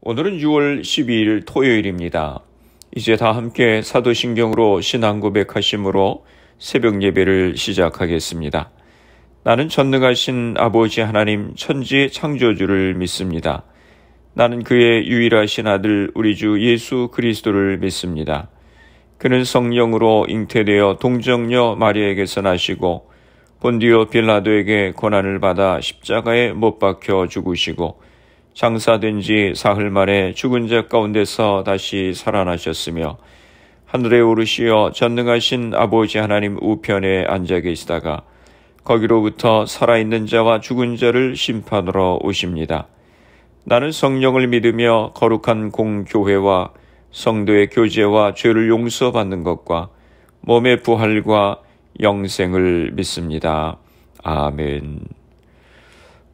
오늘은 6월 12일 토요일입니다. 이제 다 함께 사도신경으로 신앙 고백하심으로 새벽 예배를 시작하겠습니다. 나는 전능하신 아버지 하나님 천지 창조주를 믿습니다. 나는 그의 유일하신 아들 우리 주 예수 그리스도를 믿습니다. 그는 성령으로 잉태되어 동정녀 마리아에게서 나시고 본디오 빌라도에게 고난을 받아 십자가에 못 박혀 죽으시고 장사된 지 사흘 만에 죽은 자 가운데서 다시 살아나셨으며 하늘에 오르시어 전능하신 아버지 하나님 우편에 앉아 계시다가 거기로부터 살아있는 자와 죽은 자를 심판하러 오십니다. 나는 성령을 믿으며 거룩한 공교회와 성도의 교제와 죄를 용서받는 것과 몸의 부활과 영생을 믿습니다. 아멘.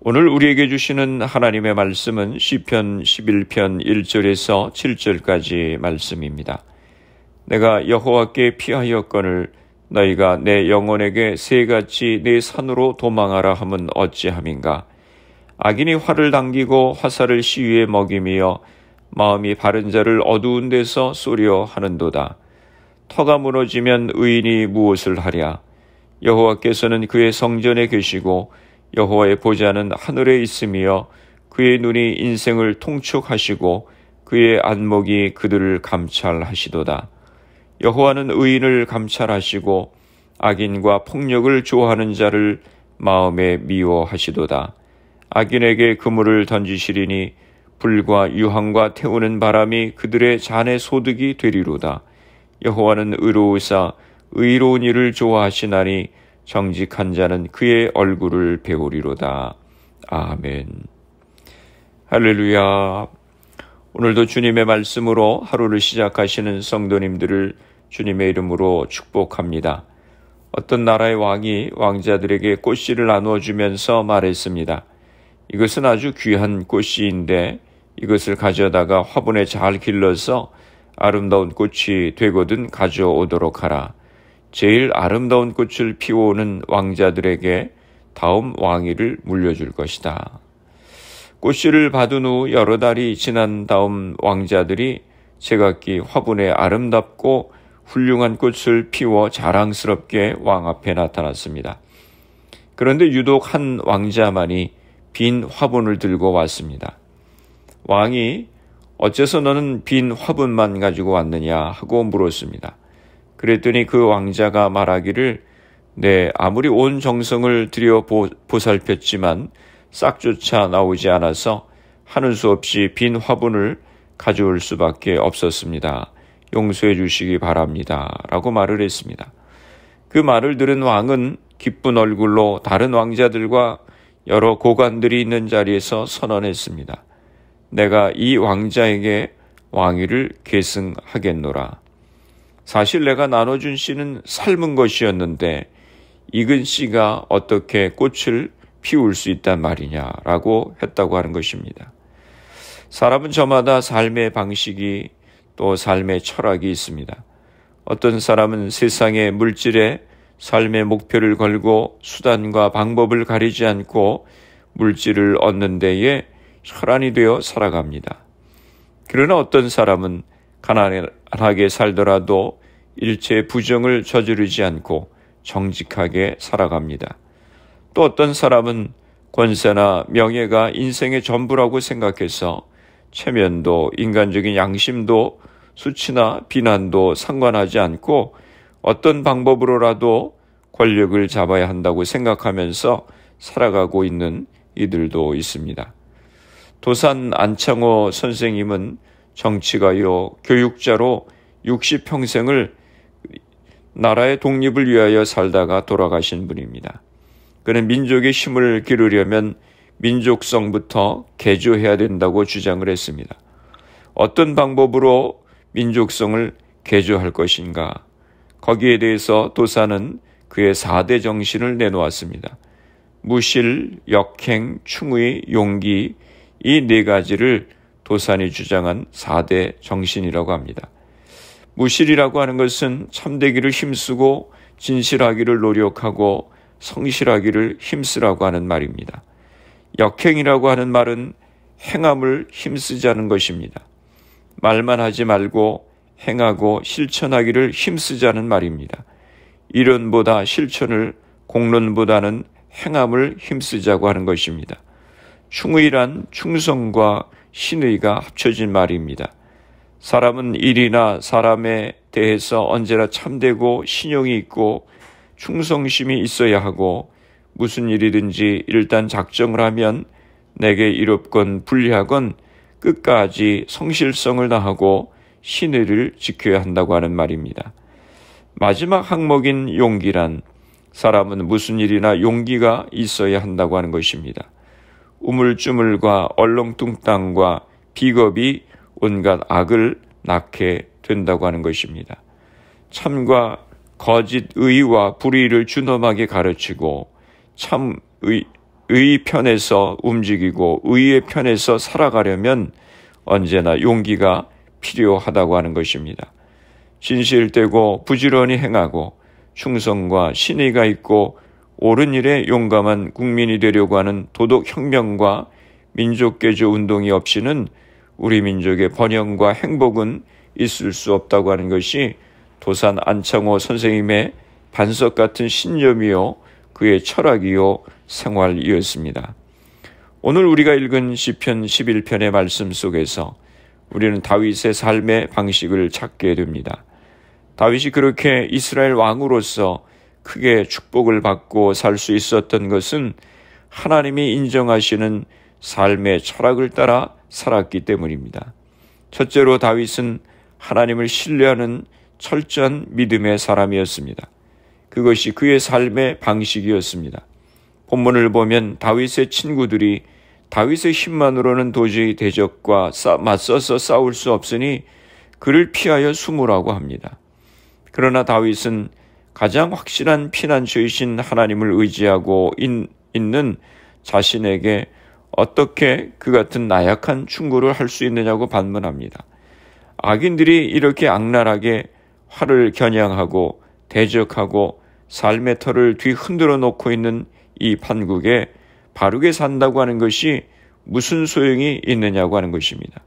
오늘 우리에게 주시는 하나님의 말씀은 시편 11편 1절에서 7절까지 말씀입니다. 내가 여호와께 피하였거늘 너희가 내 영혼에게 새같이 내 산으로 도망하라 함은 어찌함인가. 악인이 활을 당기고 화살을 시위에 먹이며 마음이 바른 자를 어두운 데서 쏘려 하는도다. 터가 무너지면 의인이 무엇을 하랴. 여호와께서는 그의 성전에 계시고 여호와의 보좌는 하늘에 있으며 그의 눈이 인생을 통촉하시고 그의 안목이 그들을 감찰하시도다. 여호와는 의인을 감찰하시고 악인과 폭력을 좋아하는 자를 마음에 미워하시도다. 악인에게 그물을 던지시리니 불과 유황과 태우는 바람이 그들의 잔의 소득이 되리로다. 여호와는 의로우사 의로운 일을 좋아하시나니 정직한 자는 그의 얼굴을 배우리로다. 아멘. 할렐루야. 오늘도 주님의 말씀으로 하루를 시작하시는 성도님들을 주님의 이름으로 축복합니다. 어떤 나라의 왕이 왕자들에게 꽃씨를 나누어 주면서 말했습니다. 이것은 아주 귀한 꽃씨인데 이것을 가져다가 화분에 잘 길러서 아름다운 꽃이 되거든 가져오도록 하라. 제일 아름다운 꽃을 피워오는 왕자들에게 다음 왕위를 물려줄 것이다. 꽃씨를 받은 후 여러 달이 지난 다음 왕자들이 제각기 화분에 아름답고 훌륭한 꽃을 피워 자랑스럽게 왕 앞에 나타났습니다. 그런데 유독 한 왕자만이 빈 화분을 들고 왔습니다. 왕이 어째서 너는 빈 화분만 가지고 왔느냐 하고 물었습니다. 그랬더니 그 왕자가 말하기를 아무리 온 정성을 들여 보살폈지만 싹조차 나오지 않아서 하는 수 없이 빈 화분을 가져올 수밖에 없었습니다. 용서해 주시기 바랍니다. 라고 말을 했습니다. 그 말을 들은 왕은 기쁜 얼굴로 다른 왕자들과 여러 고관들이 있는 자리에서 선언했습니다. 내가 이 왕자에게 왕위를 계승하겠노라. 사실 내가 나눠준 씨는 삶은 것이었는데 익은 씨가 어떻게 꽃을 피울 수 있단 말이냐라고 했다고 하는 것입니다. 사람은 저마다 삶의 방식이 또 삶의 철학이 있습니다. 어떤 사람은 세상의 물질에 삶의 목표를 걸고 수단과 방법을 가리지 않고 물질을 얻는 데에 혈안이 되어 살아갑니다. 그러나 어떤 사람은 가난하게 살더라도 일체 부정을 저지르지 않고 정직하게 살아갑니다. 또 어떤 사람은 권세나 명예가 인생의 전부라고 생각해서 체면도 인간적인 양심도 수치나 비난도 상관하지 않고 어떤 방법으로라도 권력을 잡아야 한다고 생각하면서 살아가고 있는 이들도 있습니다. 도산 안창호 선생님은 정치가요, 교육자로 60평생을 나라의 독립을 위하여 살다가 돌아가신 분입니다. 그는 민족의 힘을 기르려면 민족성부터 개조해야 된다고 주장을 했습니다. 어떤 방법으로 민족성을 개조할 것인가? 거기에 대해서 도산은 그의 4대 정신을 내놓았습니다. 무실, 역행, 충의, 용기, 이 4가지를 도산이 주장한 4대 정신이라고 합니다. 무실이라고 하는 것은 참되기를 힘쓰고 진실하기를 노력하고 성실하기를 힘쓰라고 하는 말입니다. 역행이라고 하는 말은 행함을 힘쓰자는 것입니다. 말만 하지 말고 행하고 실천하기를 힘쓰자는 말입니다. 이론보다 실천을, 공론보다는 행함을 힘쓰자고 하는 것입니다. 충의란 충성과 신의가 합쳐진 말입니다. 사람은 일이나 사람에 대해서 언제나 참되고 신용이 있고 충성심이 있어야 하고, 무슨 일이든지 일단 작정을 하면 내게 이롭건 불리하건 끝까지 성실성을 다하고 신의를 지켜야 한다고 하는 말입니다. 마지막 항목인 용기란, 사람은 무슨 일이나 용기가 있어야 한다고 하는 것입니다. 우물쭈물과 얼렁뚱땅과 비겁이 온갖 악을 낳게 된다고 하는 것입니다. 참과 거짓 의와 불의를 준엄하게 가르치고 의 편에서 움직이고 의의 편에서 살아가려면 언제나 용기가 필요하다고 하는 것입니다. 진실되고 부지런히 행하고 충성과 신의가 있고 옳은 일에 용감한 국민이 되려고 하는 도덕혁명과 민족개조 운동이 없이는 우리 민족의 번영과 행복은 있을 수 없다고 하는 것이 도산 안창호 선생님의 반석 같은 신념이요, 그의 철학이요, 생활이었습니다. 오늘 우리가 읽은 시편 11편의 말씀 속에서 우리는 다윗의 삶의 방식을 찾게 됩니다. 다윗이 그렇게 이스라엘 왕으로서 크게 축복을 받고 살 수 있었던 것은 하나님이 인정하시는 삶의 철학을 따라 살았기 때문입니다. 첫째로 다윗은 하나님을 신뢰하는 철저한 믿음의 사람이었습니다. 그것이 그의 삶의 방식이었습니다. 본문을 보면 다윗의 친구들이 다윗의 힘만으로는 도저히 대적과 맞서서 싸울 수 없으니 그를 피하여 숨으라고 합니다. 그러나 다윗은 가장 확실한 피난처이신 하나님을 의지하고 있는 자신에게 어떻게 그 같은 나약한 충고를 할 수 있느냐고 반문합니다. 악인들이 이렇게 악랄하게 화를 겨냥하고 대적하고 삶의 터를 뒤흔들어 놓고 있는 이 판국에 바르게 산다고 하는 것이 무슨 소용이 있느냐고 하는 것입니다.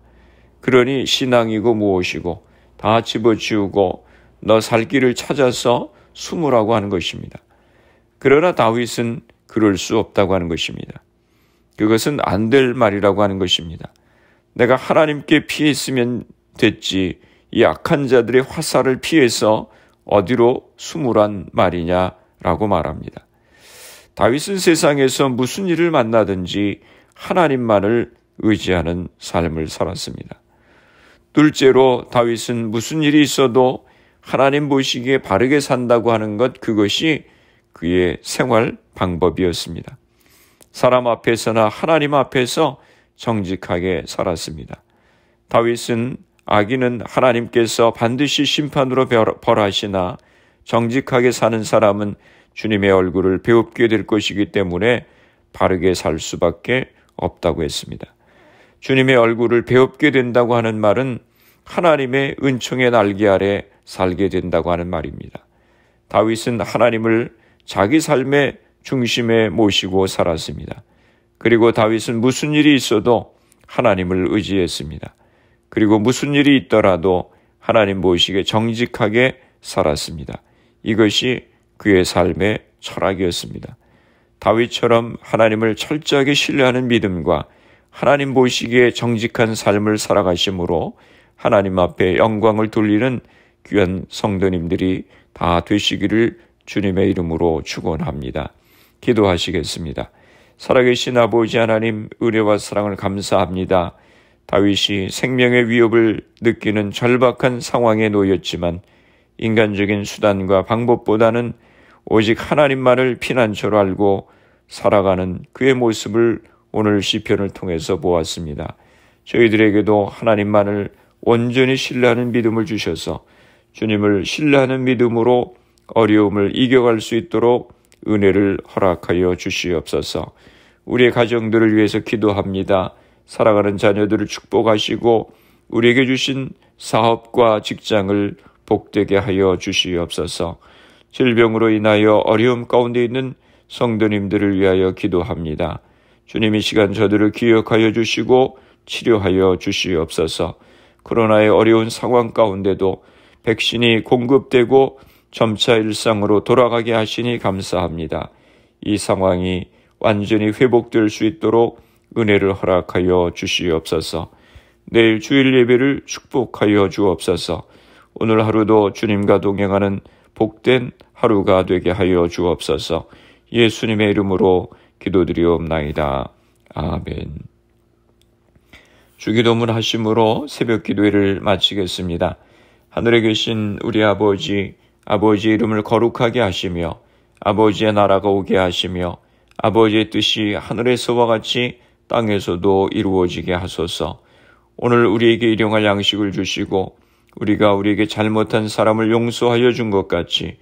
그러니 신앙이고 무엇이고 다 집어치우고 너 살 길을 찾아서 숨으라고 하는 것입니다. 그러나 다윗은 그럴 수 없다고 하는 것입니다. 그것은 안 될 말이라고 하는 것입니다. 내가 하나님께 피했으면 됐지, 이 악한 자들의 화살을 피해서 어디로 숨으란 말이냐라고 말합니다. 다윗은 세상에서 무슨 일을 만나든지 하나님만을 의지하는 삶을 살았습니다. 둘째로 다윗은 무슨 일이 있어도 하나님 보시기에 바르게 산다고 하는 것, 그것이 그의 생활 방법이었습니다. 사람 앞에서나 하나님 앞에서 정직하게 살았습니다. 다윗은 악인은 하나님께서 반드시 심판으로 벌하시나 정직하게 사는 사람은 주님의 얼굴을 배웁게 될 것이기 때문에 바르게 살 수밖에 없다고 했습니다. 주님의 얼굴을 배웁게 된다고 하는 말은 하나님의 은총의 날개 아래 살게 된다고 하는 말입니다. 다윗은 하나님을 자기 삶의 중심에 모시고 살았습니다. 그리고 다윗은 무슨 일이 있어도 하나님을 의지했습니다. 그리고 무슨 일이 있더라도 하나님 보시기에 정직하게 살았습니다. 이것이 그의 삶의 철학이었습니다. 다윗처럼 하나님을 철저하게 신뢰하는 믿음과 하나님 보시기에 정직한 삶을 살아가심으로 하나님 앞에 영광을 돌리는 귀한 성도님들이 다 되시기를 주님의 이름으로 축원합니다. 기도하시겠습니다. 살아계신 아버지 하나님, 은혜와 사랑을 감사합니다. 다윗이 생명의 위협을 느끼는 절박한 상황에 놓였지만 인간적인 수단과 방법보다는 오직 하나님만을 피난처로 알고 살아가는 그의 모습을 오늘 시편을 통해서 보았습니다. 저희들에게도 하나님만을 온전히 신뢰하는 믿음을 주셔서 주님을 신뢰하는 믿음으로 어려움을 이겨갈 수 있도록 은혜를 허락하여 주시옵소서. 우리의 가정들을 위해서 기도합니다. 사랑하는 자녀들을 축복하시고 우리에게 주신 사업과 직장을 복되게 하여 주시옵소서. 질병으로 인하여 어려움 가운데 있는 성도님들을 위하여 기도합니다. 주님 이 시간 저들을 기억하여 주시고 치료하여 주시옵소서. 코로나의 어려운 상황 가운데도 백신이 공급되고 점차 일상으로 돌아가게 하시니 감사합니다. 이 상황이 완전히 회복될 수 있도록 은혜를 허락하여 주시옵소서. 내일 주일 예배를 축복하여 주옵소서. 오늘 하루도 주님과 동행하는 복된 하루가 되게 하여 주옵소서. 예수님의 이름으로 기도드리옵나이다. 아멘. 주기도문 하심으로 새벽 기도회를 마치겠습니다. 하늘에 계신 우리 아버지, 아버지의 이름을 거룩하게 하시며 아버지의 나라가 오게 하시며 아버지의 뜻이 하늘에서와 같이 땅에서도 이루어지게 하소서. 오늘 우리에게 일용할 양식을 주시고 우리가 우리에게 잘못한 사람을 용서하여 준 것 같이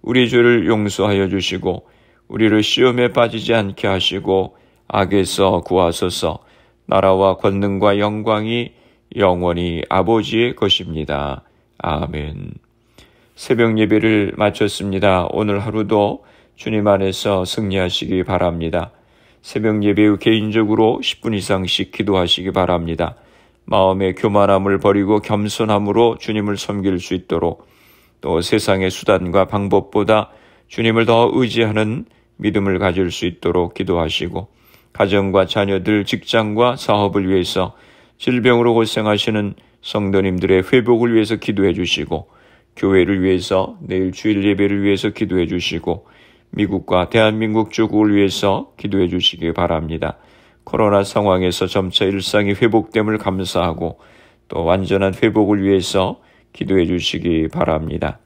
우리 죄를 용서하여 주시고 우리를 시험에 빠지지 않게 하시고 악에서 구하소서. 나라와 권능과 영광이 영원히 아버지의 것입니다. 아멘. 새벽 예배를 마쳤습니다. 오늘 하루도 주님 안에서 승리하시기 바랍니다. 새벽 예배 후 개인적으로 10분 이상씩 기도하시기 바랍니다. 마음의 교만함을 버리고 겸손함으로 주님을 섬길 수 있도록 또 세상의 수단과 방법보다 주님을 더 의지하는 믿음을 가질 수 있도록 기도하시고 가정과 자녀들, 직장과 사업을 위해서 질병으로 고생하시는 성도님들의 회복을 위해서 기도해 주시고 교회를 위해서 내일 주일 예배를 위해서 기도해 주시고 미국과 대한민국 조국을 위해서 기도해 주시기 바랍니다. 코로나 상황에서 점차 일상이 회복됨을 감사하고 또 완전한 회복을 위해서 기도해 주시기 바랍니다.